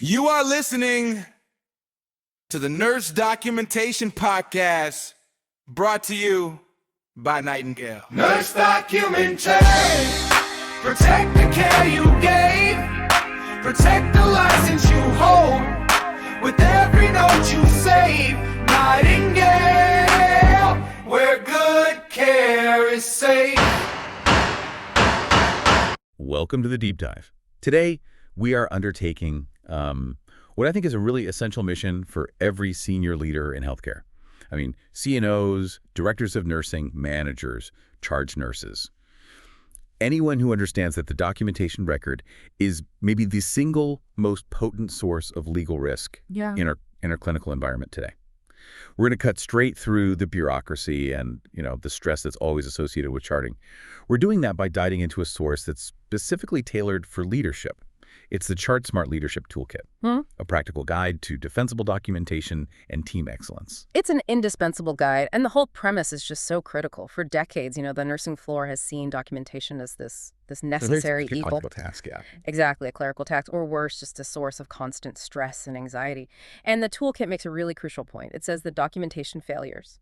You are listening to the Nurse Documentation Podcast, brought to you by Nightingale. Nurse documentation, protect the care you gave, protect the license you hold, with every note you save. Nightingale, where good care is safe. Welcome to the Deep Dive. Today, we are undertaking what I think is a really essential mission for every senior leader in healthcare. I mean, CNOs, directors of nursing, managers, charge nurses. Anyone who understands that the documentation record is maybe the single most potent source of legal risk in our clinical environment today. We're going to cut straight through the bureaucracy and, the stress that's always associated with charting. We're doing that by diving into a source that's specifically tailored for leadership. It's the ChartSmart Leadership Toolkit, a practical guide to defensible documentation and team excellence. It's an indispensable guide, and the whole premise is just so critical. For decades, the nursing floor has seen documentation as this necessary evil. A clerical task, yeah. Exactly, a clerical task, or worse, just a source of constant stress and anxiety. And the toolkit makes a really crucial point. It says that documentation failures,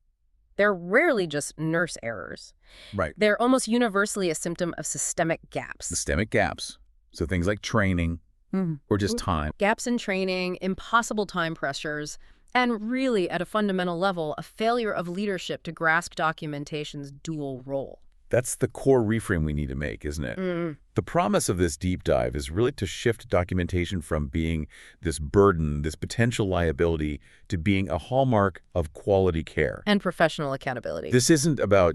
they're rarely just nurse errors. Right. They're almost universally a symptom of systemic gaps. Systemic gaps. So things like training or just time. Gaps in training, impossible time pressures, and really, at a fundamental level, a failure of leadership to grasp documentation's dual role. That's the core reframe we need to make, isn't it? The promise of this deep dive is really to shift documentation from being this burden, this potential liability, to being a hallmark of quality care. And professional accountability. This isn't about,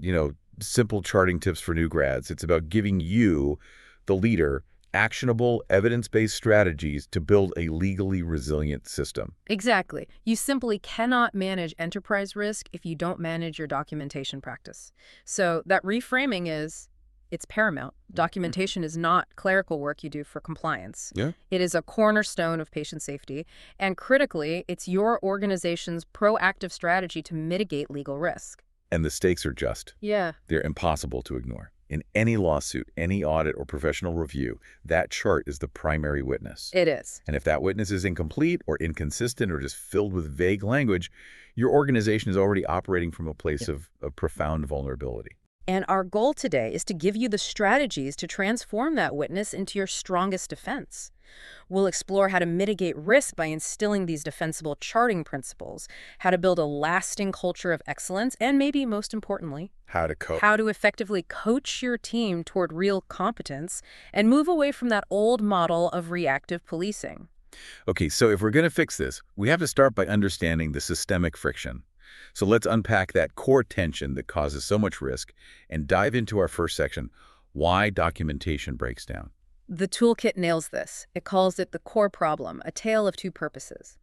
simple charting tips for new grads. It's about giving you, the leader, actionable, evidence-based strategies to build a legally resilient system. Exactly. You simply cannot manage enterprise risk if you don't manage your documentation practice. So that reframing it's paramount. Documentation is not clerical work you do for compliance. Yeah. It is a cornerstone of patient safety, and critically, it's your organization's proactive strategy to mitigate legal risk. And the stakes are just. Yeah. They're impossible to ignore. In any lawsuit, any audit or professional review, that chart is the primary witness. It is. And if that witness is incomplete or inconsistent or just filled with vague language, your organization is already operating from a place of profound vulnerability. And our goal today is to give you the strategies to transform that witness into your strongest defense. We'll explore how to mitigate risk by instilling these defensible charting principles, how to build a lasting culture of excellence, and maybe most importantly, How to effectively coach your team toward real competence and move away from that old model of reactive policing. Okay, so if we're going to fix this, we have to start by understanding the systemic friction. So let's unpack that core tension that causes so much risk and dive into our first section, why documentation breaks down. The toolkit nails this. It calls it the core problem, a tale of two purposes.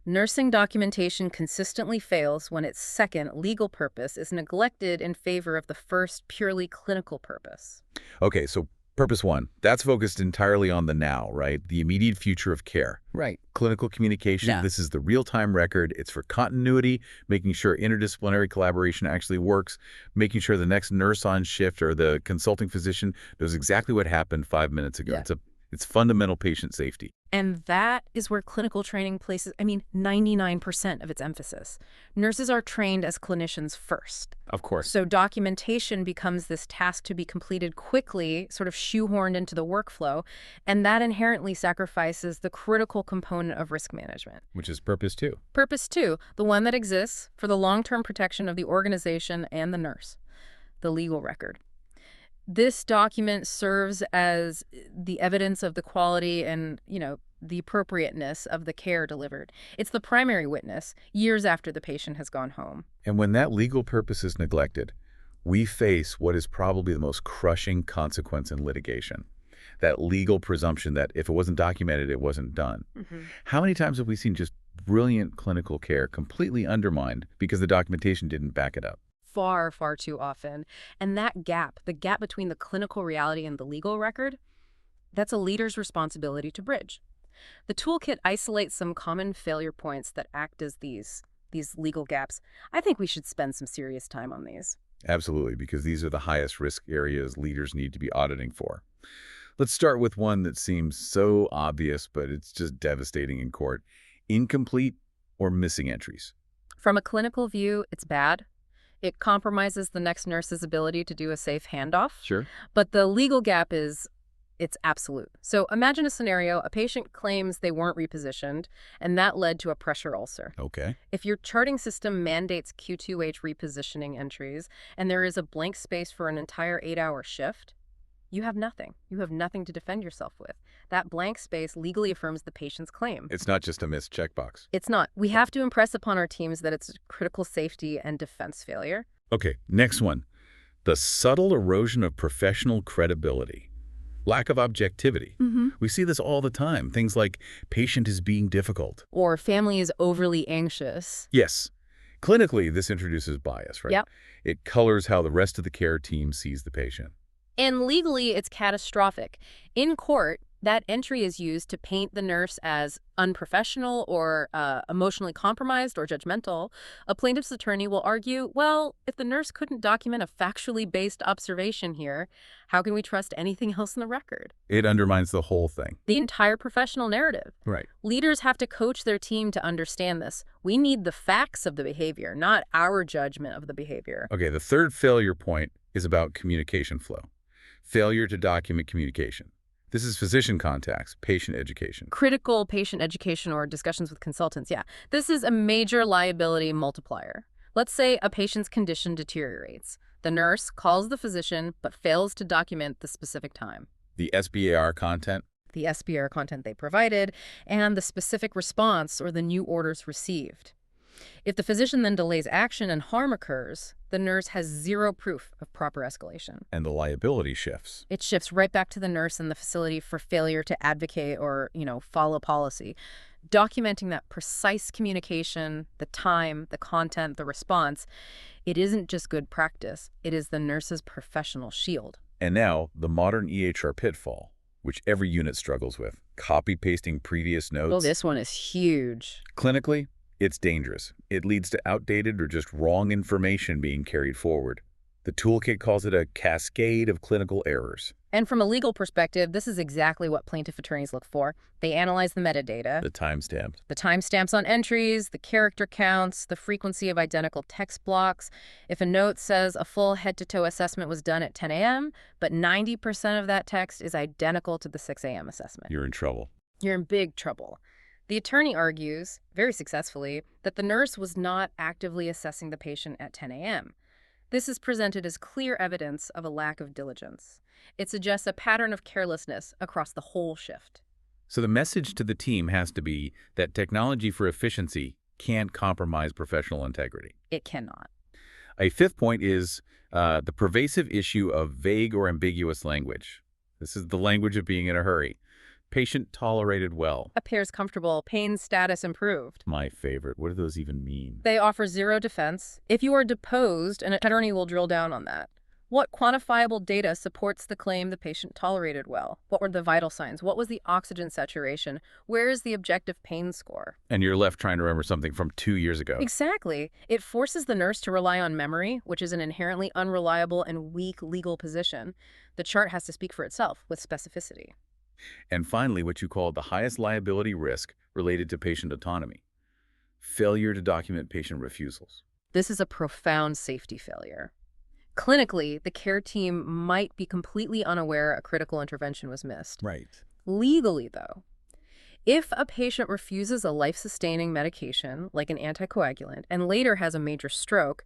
Nursing documentation consistently fails when its second, legal purpose, is neglected in favor of the first, purely clinical purpose. Okay, so purpose one, that's focused entirely on the now, right? The immediate future of care. Right. Clinical communication, Yeah. This is the real-time record. It's for continuity, making sure interdisciplinary collaboration actually works, making sure the next nurse on shift or the consulting physician knows exactly what happened 5 minutes ago. Yeah. It's fundamental patient safety. And that is where clinical training places, 99% of its emphasis. Nurses are trained as clinicians first. Of course. So documentation becomes this task to be completed quickly, sort of shoehorned into the workflow, and that inherently sacrifices the critical component of risk management. Which is purpose two. Purpose two, the one that exists for the long-term protection of the organization and the nurse, the legal record. This document serves as the evidence of the quality and, the appropriateness of the care delivered. It's the primary witness years after the patient has gone home. And when that legal purpose is neglected, we face what is probably the most crushing consequence in litigation. That legal presumption that if it wasn't documented, it wasn't done. How many times have we seen just brilliant clinical care completely undermined because the documentation didn't back it up? Far, far too often. And that gap, the gap between the clinical reality and the legal record, that's a leader's responsibility to bridge. The toolkit isolates some common failure points that act as these legal gaps. I think we should spend some serious time on these. Absolutely, because these are the highest risk areas leaders need to be auditing for. Let's start with one that seems so obvious, but it's just devastating in court. Incomplete or missing entries. From a clinical view, it's bad. It compromises the next nurse's ability to do a safe handoff. Sure. But the legal gap it's absolute. So imagine a scenario, a patient claims they weren't repositioned, and that led to a pressure ulcer. Okay. If your charting system mandates Q2H repositioning entries, and there is a blank space for an entire 8-hour shift, you have nothing. You have nothing to defend yourself with. That blank space legally affirms the patient's claim. It's not just a missed checkbox. It's not. We have to impress upon our teams that it's critical safety and defense failure. Okay, next one. The subtle erosion of professional credibility. Lack of objectivity. We see this all the time. Things like patient is being difficult. Or family is overly anxious. Yes. Clinically, this introduces bias, right? Yep. It colors how the rest of the care team sees the patient. And legally, it's catastrophic. In court, that entry is used to paint the nurse as unprofessional or emotionally compromised or judgmental. A plaintiff's attorney will argue, well, if the nurse couldn't document a factually based observation here, how can we trust anything else in the record? It undermines the whole thing. The entire professional narrative. Right. Leaders have to coach their team to understand this. We need the facts of the behavior, not our judgment of the behavior. Okay, the third failure point is about communication flow. Failure to document communication. This is physician contacts, patient education. Critical patient education or discussions with consultants, yeah. This is a major liability multiplier. Let's say a patient's condition deteriorates. The nurse calls the physician but fails to document the specific time. The SBAR content. The SBR content they provided, and the specific response or the new orders received. If the physician then delays action and harm occurs, the nurse has zero proof of proper escalation. And the liability shifts. It shifts right back to the nurse and the facility for failure to advocate or, follow policy. Documenting that precise communication, the time, the content, the response, it isn't just good practice. It is the nurse's professional shield. And now, the modern EHR pitfall, which every unit struggles with. Copy-pasting previous notes. Oh, this one is huge. Clinically, it's dangerous. It leads to outdated or just wrong information being carried forward. The toolkit calls it a cascade of clinical errors. And from a legal perspective, this is exactly what plaintiff attorneys look for. They analyze the metadata, The timestamp. the timestamps on entries, the character counts, the frequency of identical text blocks. If a note says a full head-to-toe assessment was done at 10 a.m., but 90% of that text is identical to the 6 a.m. assessment, You're in trouble. you're in big trouble. The attorney argues, very successfully, that the nurse was not actively assessing the patient at 10 a.m. This is presented as clear evidence of a lack of diligence. It suggests a pattern of carelessness across the whole shift. So the message to the team has to be that technology for efficiency can't compromise professional integrity. It cannot. A fifth point is the pervasive issue of vague or ambiguous language. This is the language of being in a hurry. Patient tolerated well. Appears comfortable, pain status improved. My favorite. What do those even mean? They offer zero defense. If you are deposed, an attorney will drill down on that. What quantifiable data supports the claim the patient tolerated well? What were the vital signs? What was the oxygen saturation? Where is the objective pain score? And you're left trying to remember something from 2 years ago. Exactly. It forces the nurse to rely on memory, which is an inherently unreliable and weak legal position. The chart has to speak for itself with specificity. And finally, what you call the highest liability risk related to patient autonomy. Failure to document patient refusals. This is a profound safety failure. Clinically, the care team might be completely unaware a critical intervention was missed. Right. Legally, though, if a patient refuses a life-sustaining medication, like an anticoagulant, and later has a major stroke,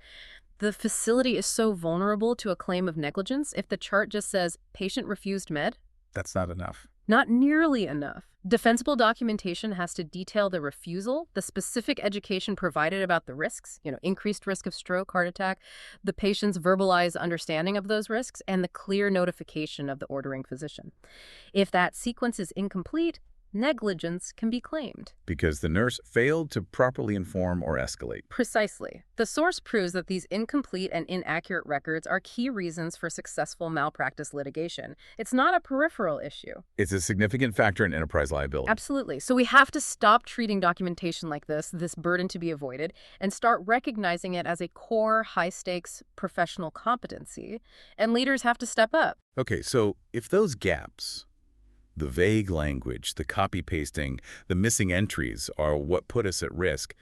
the facility is so vulnerable to a claim of negligence if the chart just says, patient refused med. That's not enough. Not nearly enough. Defensible documentation has to detail the refusal, the specific education provided about the risks, increased risk of stroke, heart attack, the patient's verbalized understanding of those risks, and the clear notification of the ordering physician. If that sequence is incomplete, negligence can be claimed. Because the nurse failed to properly inform or escalate. Precisely. The source proves that these incomplete and inaccurate records are key reasons for successful malpractice litigation. It's not a peripheral issue. It's a significant factor in enterprise liability. Absolutely. So we have to stop treating documentation like this burden to be avoided, and start recognizing it as a core, high-stakes professional competency. And leaders have to step up. Okay, so if those gaps, The vague language, the copy-pasting, the missing entries are what put us at risk.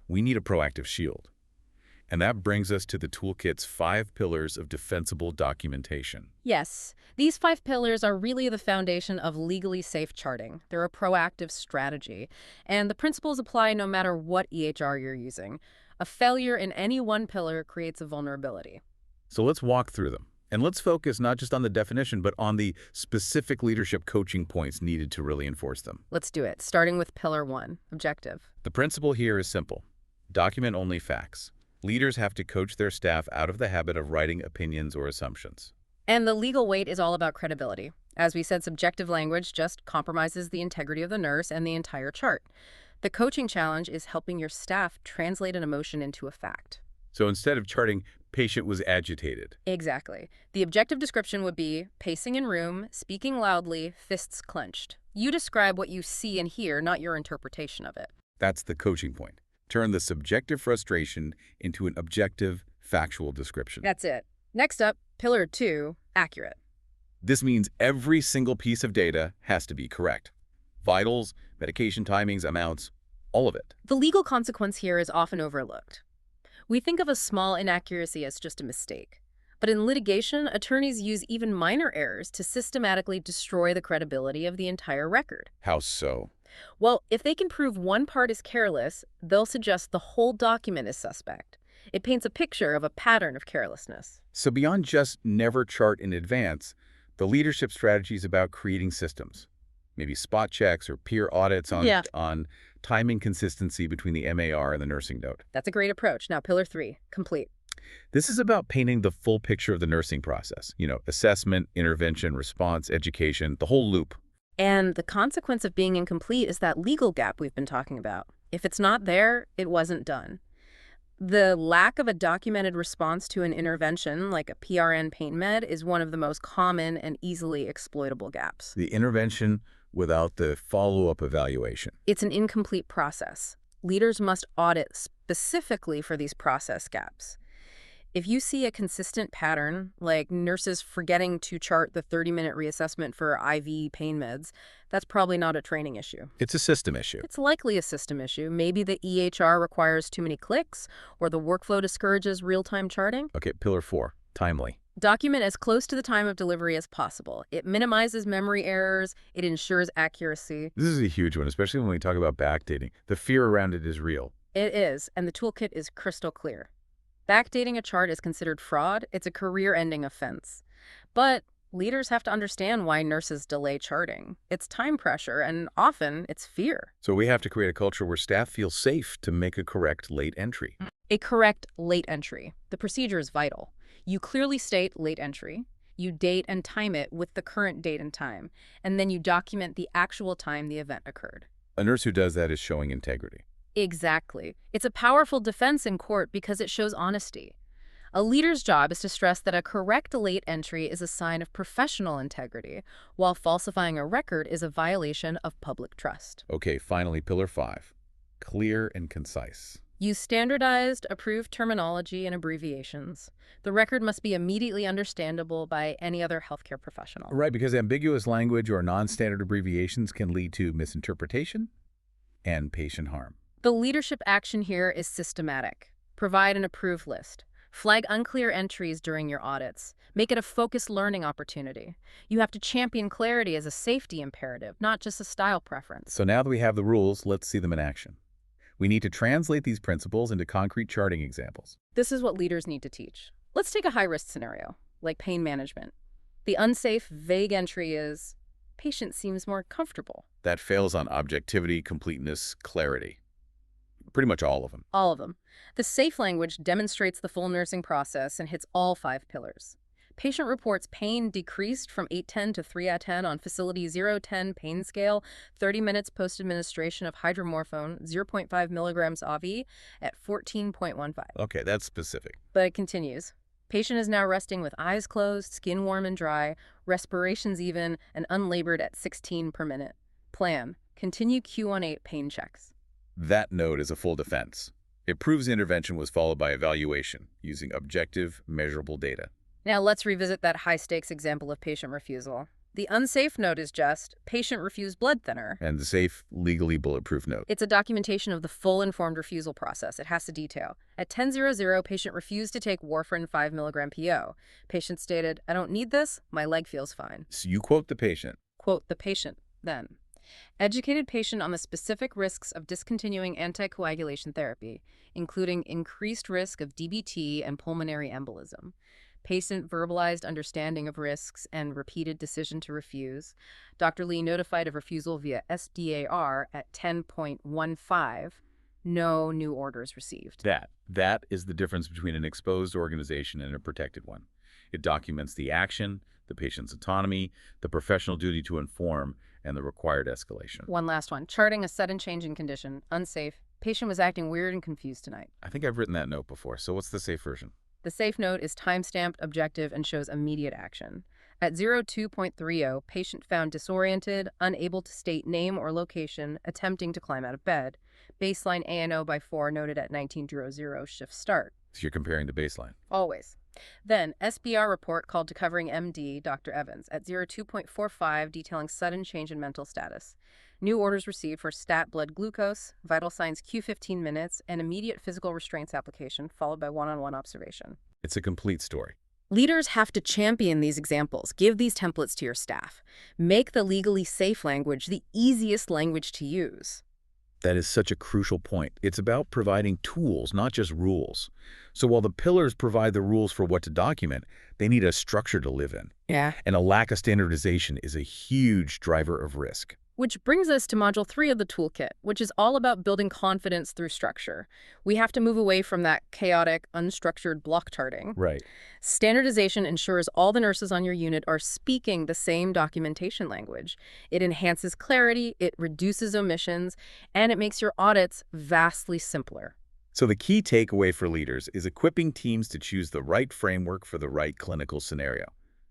We need a proactive shield. And that brings us to the toolkit's 5 pillars of defensible documentation. Yes, these 5 pillars are really the foundation of legally safe charting. They're a proactive strategy, and the principles apply no matter what EHR you're using. A failure in any one pillar creates a vulnerability. So let's walk through them. And let's focus not just on the definition, but on the specific leadership coaching points needed to really enforce them. Let's do it, starting with Pillar 1, objective. The principle here is simple. Document only facts. Leaders have to coach their staff out of the habit of writing opinions or assumptions. And the legal weight is all about credibility. As we said, subjective language just compromises the integrity of the nurse and the entire chart. The coaching challenge is helping your staff translate an emotion into a fact. So instead of charting, patient was agitated. Exactly. The objective description would be pacing in room, speaking loudly, fists clenched. You describe what you see and hear, not your interpretation of it. That's the coaching point. Turn the subjective frustration into an objective, factual description. That's it. Next up, Pillar 2, accurate. This means every single piece of data has to be correct. Vitals, medication timings, amounts, all of it. The legal consequence here is often overlooked. We think of a small inaccuracy as just a mistake. But in litigation, attorneys use even minor errors to systematically destroy the credibility of the entire record. How so? Well, if they can prove one part is careless, they'll suggest the whole document is suspect. It paints a picture of a pattern of carelessness. So beyond just never chart in advance, the leadership strategy is about creating systems. Maybe spot checks or peer audits on timing consistency between the MAR and the nursing note. That's a great approach. Now, Pillar 3, complete. This is about painting the full picture of the nursing process. Assessment, intervention, response, education, the whole loop. And the consequence of being incomplete is that legal gap we've been talking about. If it's not there, it wasn't done. The lack of a documented response to an intervention, like a PRN pain med, is one of the most common and easily exploitable gaps. The intervention without the follow-up evaluation. It's an incomplete process. Leaders must audit specifically for these process gaps. If you see a consistent pattern, like nurses forgetting to chart the 30-minute reassessment for IV pain meds, that's probably not a training issue. It's a system issue. It's likely a system issue. Maybe the EHR requires too many clicks, or the workflow discourages real-time charting. Okay, Pillar 4, timely. Document as close to the time of delivery as possible. It minimizes memory errors. It ensures accuracy. This is a huge one, especially when we talk about backdating. The fear around it is real. It is, and the toolkit is crystal clear. Backdating a chart is considered fraud. It's a career-ending offense. But leaders have to understand why nurses delay charting. It's time pressure, and often it's fear. So we have to create a culture where staff feel safe to make a correct late entry. A correct late entry. The procedure is vital. You clearly state late entry. You date and time it with the current date and time. And then you document the actual time the event occurred. A nurse who does that is showing integrity. Exactly. It's a powerful defense in court because it shows honesty. A leader's job is to stress that a correct late entry is a sign of professional integrity, while falsifying a record is a violation of public trust. Okay, finally, Pillar 5, clear and concise. Use standardized, approved terminology and abbreviations. The record must be immediately understandable by any other healthcare professional. Right, because ambiguous language or non-standard abbreviations can lead to misinterpretation and patient harm. The leadership action here is systematic. Provide an approved list. Flag unclear entries during your audits. Make it a focused learning opportunity. You have to champion clarity as a safety imperative, not just a style preference. So now that we have the rules, let's see them in action. We need to translate these principles into concrete charting examples. This is what leaders need to teach. Let's take a high-risk scenario, like pain management. The unsafe, vague entry is, patient seems more comfortable. That fails on objectivity, completeness, clarity. Pretty much all of them. All of them. The safe language demonstrates the full nursing process and hits all 5 pillars. Patient reports pain decreased from 810 to 3 out of 10 on facility 0-10 pain scale, 30 minutes post-administration of hydromorphone, 0.5 milligrams AV at 14.15. Okay, that's specific. But it continues. Patient is now resting with eyes closed, skin warm and dry, respirations even, and unlabored at 16 per minute. Plan. Continue Q18 pain checks. That note is a full defense. It proves the intervention was followed by evaluation using objective, measurable data. Now let's revisit that high-stakes example of patient refusal. The unsafe note is just, patient refused blood thinner. And the safe, legally bulletproof note. It's a documentation of the full informed refusal process. It has to detail. At 10:00, patient refused to take warfarin 5 mg PO. Patient stated, I don't need this. My leg feels fine. So you quote the patient. Quote the patient, then. Educated patient on the specific risks of discontinuing anticoagulation therapy, including increased risk of DVT and pulmonary embolism. Patient verbalized understanding of risks and repeated decision to refuse. Dr. Lee notified of refusal via FDAR at 10.15. No new orders received. That is the difference between an exposed organization and a protected one. It documents the action, the patient's autonomy, the professional duty to inform, and the required escalation. One last one. Charting a sudden change in condition. Unsafe. Patient was acting weird and confused tonight. I think I've written that note before, so what's the safe version? The safe note is time-stamped, objective, and shows immediate action. At 02.30, patient found disoriented, unable to state name or location, attempting to climb out of bed. Baseline ANO by 4 noted at 19:00, shift start. So you're comparing the baseline. Always. Then, SBR report called to covering MD, Dr. Evans, at 02.45, detailing sudden change in mental status. New orders received for stat blood glucose, vital signs Q15 minutes, and immediate physical restraints application, followed by one-on-one observation. It's a complete story. Leaders have to champion these examples. Give these templates to your staff. Make the legally safe language the easiest language to use. That is such a crucial point. It's about providing tools, not just rules. So while the pillars provide the rules for what to document, they need a structure to live in. Yeah. And a lack of standardization is a huge driver of risk. Which brings us to Module 3 of the toolkit, which is all about building confidence through structure. We have to move away from that chaotic, unstructured block charting. Right. Standardization ensures all the nurses on your unit are speaking the same documentation language. It enhances clarity, it reduces omissions, and it makes your audits vastly simpler. So the key takeaway for leaders is equipping teams to choose the right framework for the right clinical scenario.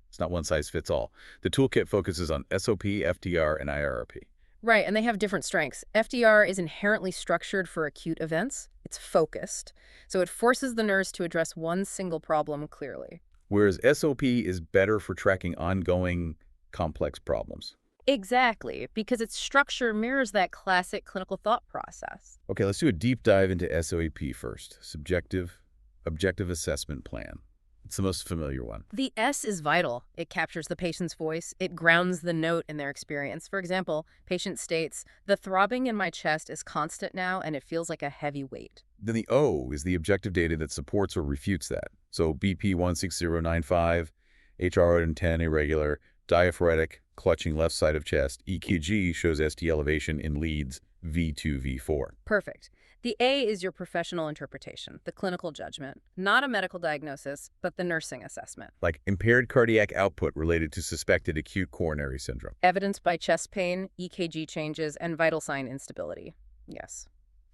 It's not one size fits all. The toolkit focuses on SOP, FDAR, and IAARP. Right, and they have different strengths. FDR is inherently structured for acute events. It's focused, so it forces the nurse to address one single problem clearly. Whereas SOP is better for tracking ongoing, complex problems. Exactly, because its structure mirrors that classic clinical thought process. Okay, let's do a deep dive into SOAP first. Subjective, Objective Assessment Plan. It's the most familiar one. The S is vital. It captures the patient's voice. It grounds the note in their experience. For example, patient states, the throbbing in my chest is constant now and it feels like a heavy weight. Then the O is the objective data that supports or refutes that. So BP 16095, HR10 irregular, diaphoretic, clutching left side of chest. EKG shows ST elevation in leads V2, V4. Perfect. The A is your professional interpretation, the clinical judgment. Not a medical diagnosis, but the nursing assessment. Like impaired cardiac output related to suspected acute coronary syndrome. Evidenced by chest pain, EKG changes, and vital sign instability. Yes.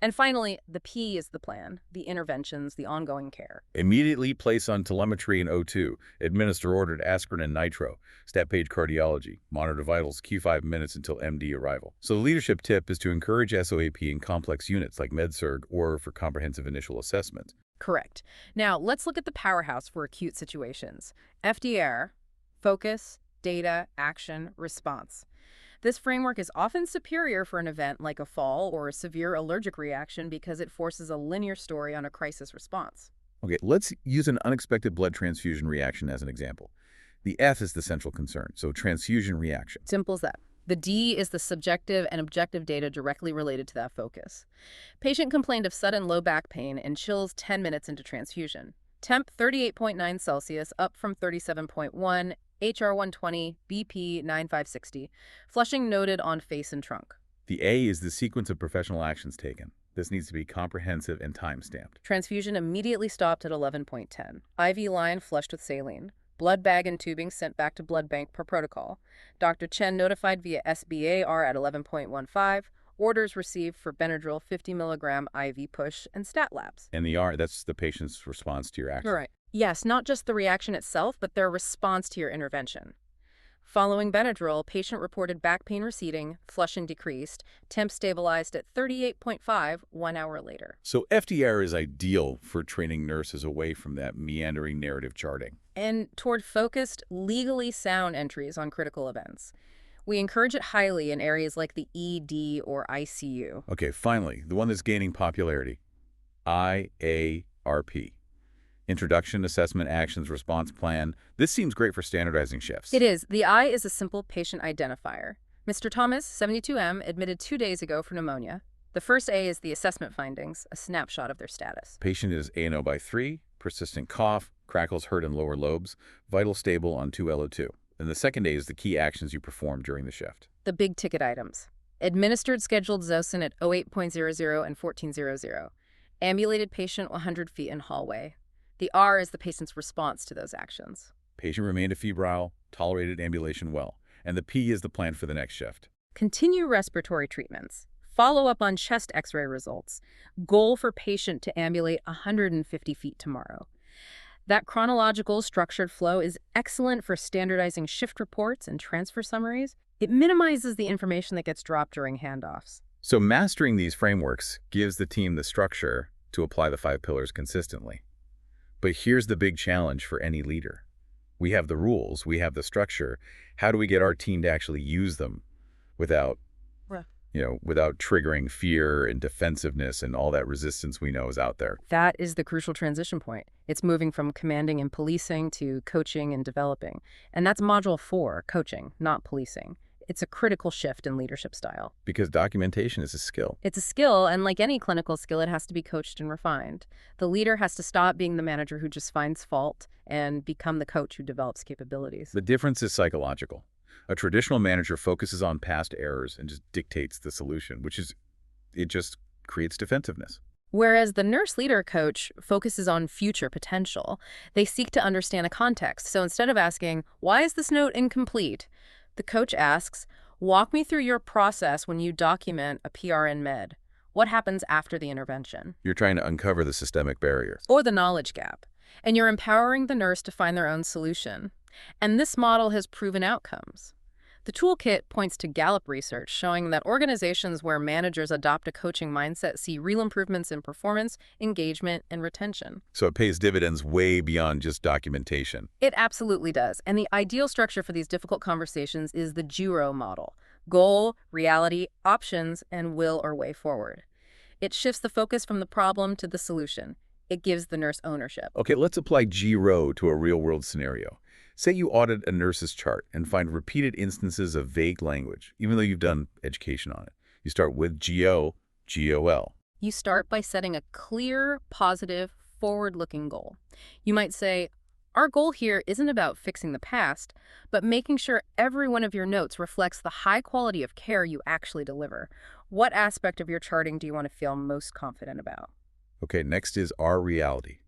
And finally, the P is the plan, the interventions, the ongoing care. Immediately place on telemetry and O2. Administer ordered aspirin and nitro. Stat page cardiology. Monitor vitals Q5 minutes until MD arrival. So the leadership tip is to encourage SOAP in complex units like MedSurg or for comprehensive initial assessment. Correct. Now, let's look at the powerhouse for acute situations. FDAR, focus, data, action, response. This framework is often superior for an event like a fall or a severe allergic reaction because it forces a linear story on a crisis response. Okay, let's use an unexpected blood transfusion reaction as an example. The F is the central concern, so transfusion reaction. Simple as that. The D is the subjective and objective data directly related to that focus. Patient complained of sudden low back pain and chills 10 minutes into transfusion. Temp 38.9 Celsius, up from 37.1, HR 120, BP 9560. Flushing noted on face and trunk. The A is the sequence of professional actions taken. This needs to be comprehensive and time-stamped. Transfusion immediately stopped at 11.10. IV line flushed with saline. Blood bag and tubing sent back to blood bank per protocol. Dr. Chen notified via SBAR at 11.15. Orders received for Benadryl 50 mg IV push and stat labs. And the R, that's the patient's response to your action. Right. Yes, not just the reaction itself, but their response to your intervention. Following Benadryl, patient reported back pain receding, flushing decreased, temp stabilized at 38.5 1 hour later. So FDAR is ideal for training nurses away from that meandering narrative charting. And toward focused, legally sound entries on critical events. We encourage it highly in areas like the ED or ICU. Okay, finally, the one that's gaining popularity. IAARP. Introduction, Assessment, Actions, Response Plan. This seems great for standardizing shifts. It is. The I is a simple patient identifier. Mr. Thomas, 72M, admitted 2 days ago for pneumonia. The first A is the assessment findings, a snapshot of their status. Patient is ANO by 3, persistent cough, crackles hurt in lower lobes, vital stable on 2LO2. And the second A is the key actions you perform during the shift. The big ticket items. Administered scheduled Zosyn at 08.00 and 14.00. Ambulated patient 100 feet in hallway. The R is the patient's response to those actions. Patient remained afebrile, tolerated ambulation well. And the P is the plan for the next shift. Continue respiratory treatments. Follow up on chest x-ray results. Goal for patient to ambulate 150 feet tomorrow. That chronological, structured flow is excellent for standardizing shift reports and transfer summaries. It minimizes the information that gets dropped during handoffs. So mastering these frameworks gives the team the structure to apply the 5 pillars consistently. But here's the big challenge for any leader. We have the rules, we have the structure. How do we get our team to actually use them without triggering fear and defensiveness and all that resistance we know is out there? That is the crucial transition point. It's moving from commanding and policing to coaching and developing. And that's Module 4, coaching, not policing. It's a critical shift in leadership style. Because documentation is a skill. It's a skill, and like any clinical skill, it has to be coached and refined. The leader has to stop being the manager who just finds fault and become the coach who develops capabilities. The difference is psychological. A traditional manager focuses on past errors and just dictates the solution, it just creates defensiveness. Whereas the nurse leader coach focuses on future potential. They seek to understand a context. So instead of asking, why is this note incomplete? The coach asks, walk me through your process when you document a PRN med. What happens after the intervention? You're trying to uncover the systemic barrier. Or the knowledge gap. And you're empowering the nurse to find their own solution. And this model has proven outcomes. The toolkit points to Gallup research showing that organizations where managers adopt a coaching mindset see real improvements in performance, engagement, and retention. So it pays dividends way beyond just documentation. It absolutely does. And the ideal structure for these difficult conversations is the JIRO model: goal, reality, options, and will or way forward. It shifts the focus from the problem to the solution. It gives the nurse ownership. Okay, let's apply GRO to a real-world scenario. Say you audit a nurse's chart and find repeated instances of vague language, even though you've done education on it. You start with GO, GOL. You start by setting a clear, positive, forward-looking goal. You might say, our goal here isn't about fixing the past, but making sure every one of your notes reflects the high quality of care you actually deliver. What aspect of your charting do you want to feel most confident about? Okay, next is our reality.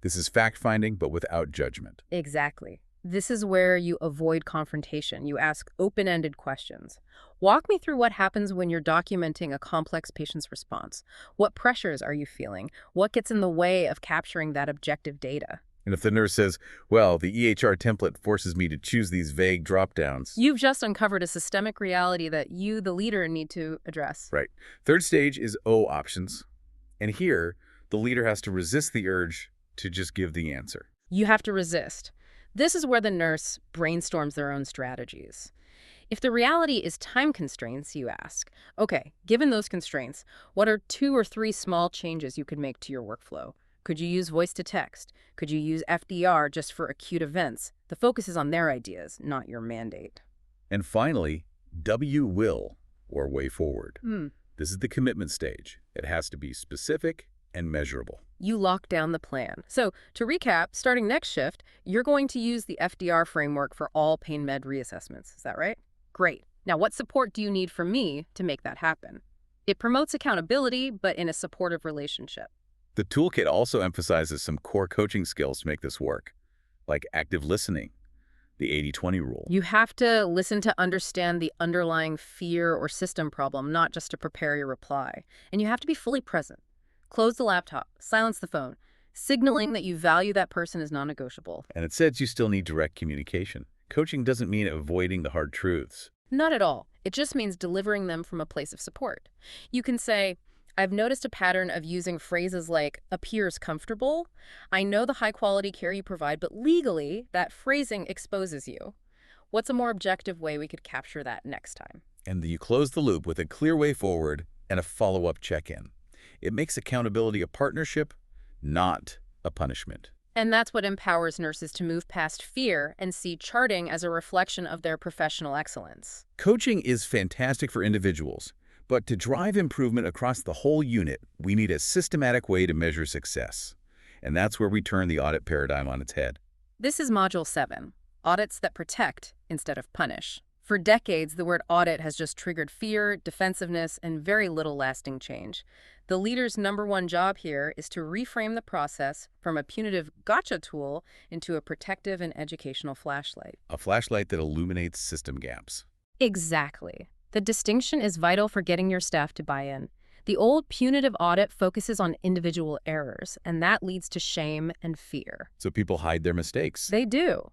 This is fact-finding, but without judgment. Exactly. This is where you avoid confrontation. You ask open-ended questions. Walk me through what happens when you're documenting a complex patient's response. What pressures are you feeling? What gets in the way of capturing that objective data? And if the nurse says, well, the EHR template forces me to choose these vague drop-downs. You've just uncovered a systemic reality that you, the leader, need to address. Right. Third stage is O options. And here, the leader has to resist the urge to just give the answer. You have to resist. This is where the nurse brainstorms their own strategies. If the reality is time constraints, you ask, okay, given those constraints, what are 2 or 3 small changes you could make to your workflow? Could you use voice to text? Could you use FDAR just for acute events? The focus is on their ideas, not your mandate. And finally, W will, or way forward. This is the commitment stage. It has to be specific and measurable. You lock down the plan. So to recap, starting next shift, you're going to use the FDAR framework for all pain med reassessments. Is that right? Great. Now, what support do you need from me to make that happen? It promotes accountability, but in a supportive relationship. The toolkit also emphasizes some core coaching skills to make this work, like active listening, the 80-20 rule. You have to listen to understand the underlying fear or system problem, not just to prepare your reply. And you have to be fully present. Close the laptop, silence the phone. Signaling that you value that person is non-negotiable. And it says you still need direct communication, Coaching doesn't mean avoiding the hard truths. Not at all. It just means delivering them from a place of support. You can say, I've noticed a pattern of using phrases like appears comfortable. I know the high-quality care you provide, but legally, that phrasing exposes you. What's a more objective way we could capture that next time? And you close the loop with a clear way forward and a follow-up check-in. It makes accountability a partnership, not a punishment. And that's what empowers nurses to move past fear and see charting as a reflection of their professional excellence. Coaching is fantastic for individuals, but to drive improvement across the whole unit, we need a systematic way to measure success. And that's where we turn the audit paradigm on its head. This is Module 7, Audits that Protect instead of Punish. For decades, the word audit has just triggered fear, defensiveness, and very little lasting change. The leader's #1 job here is to reframe the process from a punitive gotcha tool into a protective and educational flashlight. A flashlight that illuminates system gaps. Exactly. The distinction is vital for getting your staff to buy in. The old punitive audit focuses on individual errors, and that leads to shame and fear. So people hide their mistakes. They do.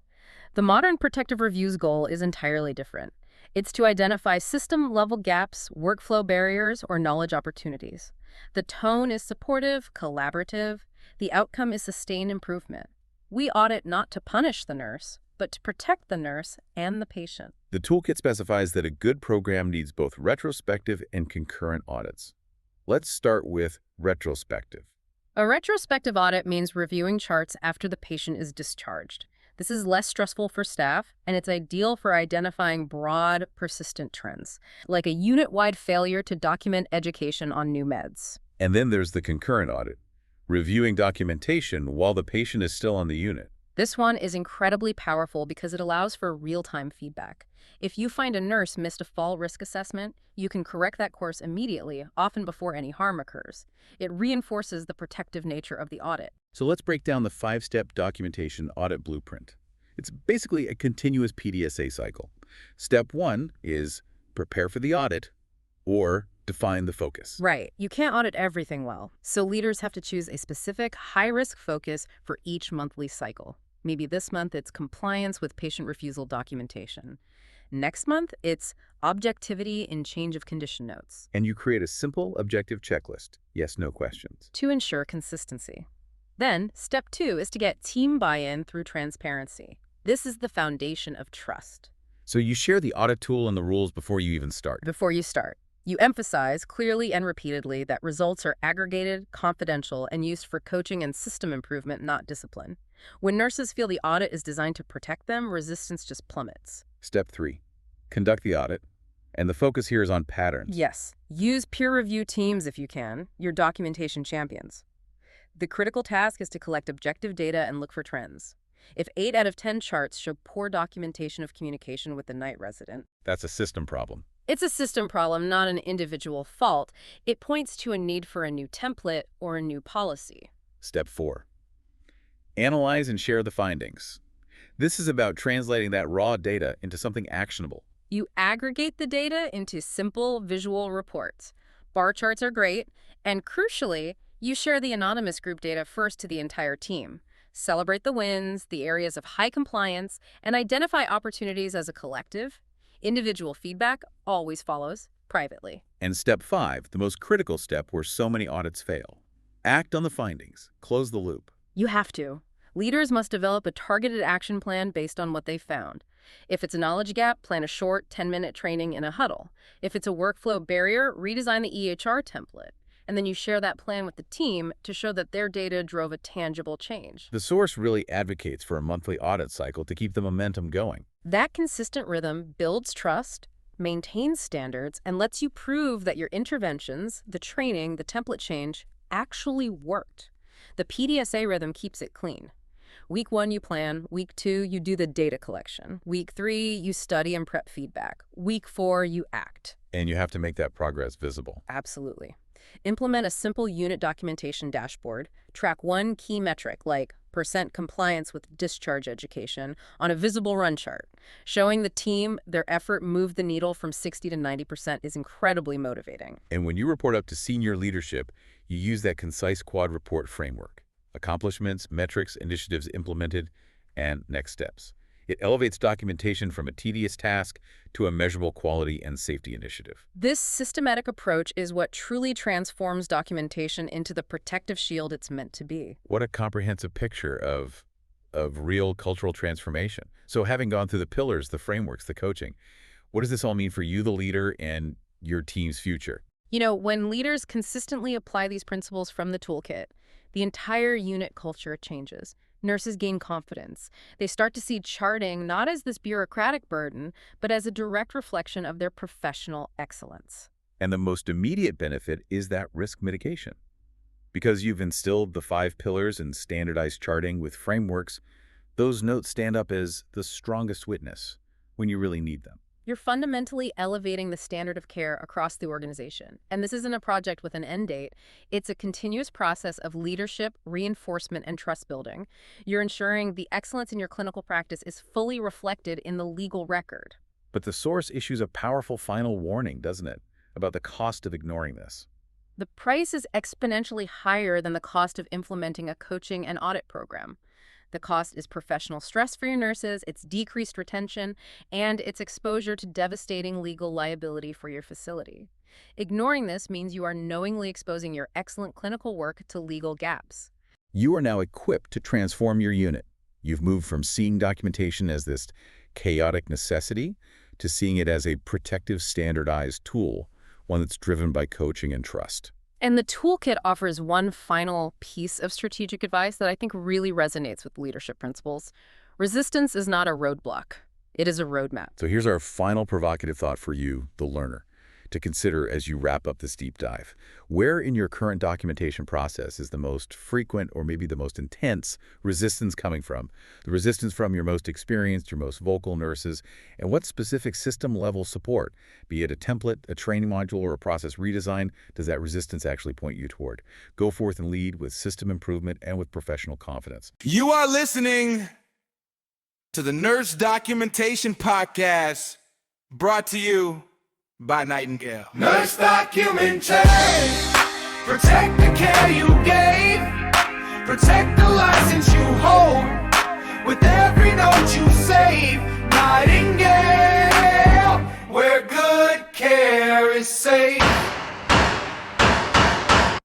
The modern protective review's goal is entirely different. It's to identify system-level gaps, workflow barriers, or knowledge opportunities. The tone is supportive, collaborative. The outcome is sustained improvement. We audit not to punish the nurse, but to protect the nurse and the patient. The toolkit specifies that a good program needs both retrospective and concurrent audits. Let's start with retrospective. A retrospective audit means reviewing charts after the patient is discharged. This is less stressful for staff, and it's ideal for identifying broad, persistent trends, like a unit-wide failure to document education on new meds. And then there's the concurrent audit, reviewing documentation while the patient is still on the unit. This one is incredibly powerful because it allows for real-time feedback. If you find a nurse missed a fall risk assessment, you can correct that course immediately, often before any harm occurs. It reinforces the protective nature of the audit. So let's break down the 5-step documentation audit blueprint. It's basically a continuous PDSA cycle. Step 1 is prepare for the audit or define the focus. Right. You can't audit everything well, so leaders have to choose a specific high-risk focus for each monthly cycle. Maybe this month it's compliance with patient refusal documentation. Next month, it's objectivity in change of condition notes. And you create a simple, objective checklist, yes/no questions. To ensure consistency. Then, step 2 is to get team buy-in through transparency. This is the foundation of trust. So you share the audit tool and the rules before you even start. Before you start, you emphasize clearly and repeatedly that results are aggregated, confidential, and used for coaching and system improvement, not discipline. When nurses feel the audit is designed to protect them, resistance just plummets. Step 3, conduct the audit. And the focus here is on patterns. Yes. Use peer review teams if you can, your documentation champions. The critical task is to collect objective data and look for trends. If 8 out of 10 charts show poor documentation of communication with the night resident, That's a system problem. it's a system problem, not an individual fault. It points to a need for a new template or a new policy. Step 4, analyze and share the findings. This is about translating that raw data into something actionable. You aggregate the data into simple visual reports. Bar charts are great, and crucially, you share the anonymous group data first to the entire team. Celebrate the wins, the areas of high compliance, and identify opportunities as a collective. Individual feedback always follows privately. And step 5, the most critical step where so many audits fail. Act on the findings. Close the loop. You have to. Leaders must develop a targeted action plan based on what they found. If it's a knowledge gap, plan a short 10-minute training in a huddle. If it's a workflow barrier, redesign the EHR template. And then you share that plan with the team to show that their data drove a tangible change. The source really advocates for a monthly audit cycle to keep the momentum going. That consistent rhythm builds trust, maintains standards, and lets you prove that your interventions, the training, the template change, actually worked. The PDSA rhythm keeps it clean. Week 1, you plan. Week 2, you do the data collection. Week 3, you study and prep feedback. Week 4, you act. And you have to make that progress visible. Absolutely. Implement a simple unit documentation dashboard. Track one key metric like % compliance with discharge education on a visible run chart. Showing the team their effort moved the needle from 60 to 90% is incredibly motivating. And when you report up to senior leadership, you use that concise quad report framework. Accomplishments, metrics, initiatives implemented, and next steps. It elevates documentation from a tedious task to a measurable quality and safety initiative. This systematic approach is what truly transforms documentation into the protective shield it's meant to be. What a comprehensive picture of real cultural transformation. So having gone through the pillars, the frameworks, the coaching, what does this all mean for you, the leader, and your team's future? You know, when leaders consistently apply these principles from the toolkit, the entire unit culture changes. Nurses gain confidence. They start to see charting not as this bureaucratic burden, but as a direct reflection of their professional excellence. And the most immediate benefit is that risk mitigation. Because you've instilled the 5 pillars and standardized charting with frameworks, those notes stand up as the strongest witness when you really need them. You're fundamentally elevating the standard of care across the organization. And this isn't a project with an end date. It's a continuous process of leadership, reinforcement, and trust building. You're ensuring the excellence in your clinical practice is fully reflected in the legal record. But the source issues a powerful final warning, doesn't it, about the cost of ignoring this? The price is exponentially higher than the cost of implementing a coaching and audit program. The cost is professional stress for your nurses, it's decreased retention, and it's exposure to devastating legal liability for your facility. Ignoring this means you are knowingly exposing your excellent clinical work to legal gaps. You are now equipped to transform your unit. You've moved from seeing documentation as this chaotic necessity to seeing it as a protective, standardized tool, one that's driven by coaching and trust. And the toolkit offers one final piece of strategic advice that I think really resonates with leadership principles. Resistance is not a roadblock. It is a roadmap. So here's our final provocative thought for you, the learner, to consider as you wrap up this deep dive. Where in your current documentation process is the most frequent or maybe the most intense resistance coming from? The resistance from your most experienced, your most vocal nurses, and what specific system-level support, be it a template, a training module, or a process redesign, does that resistance actually point you toward? Go forth and lead with system improvement and with professional confidence. You are listening to the Nurse Documentation Podcast, brought to you by Nightingale. Nurse documentation. Protect the care you gave. Protect the license you hold. With every note you save. Nightingale, where good care is safe.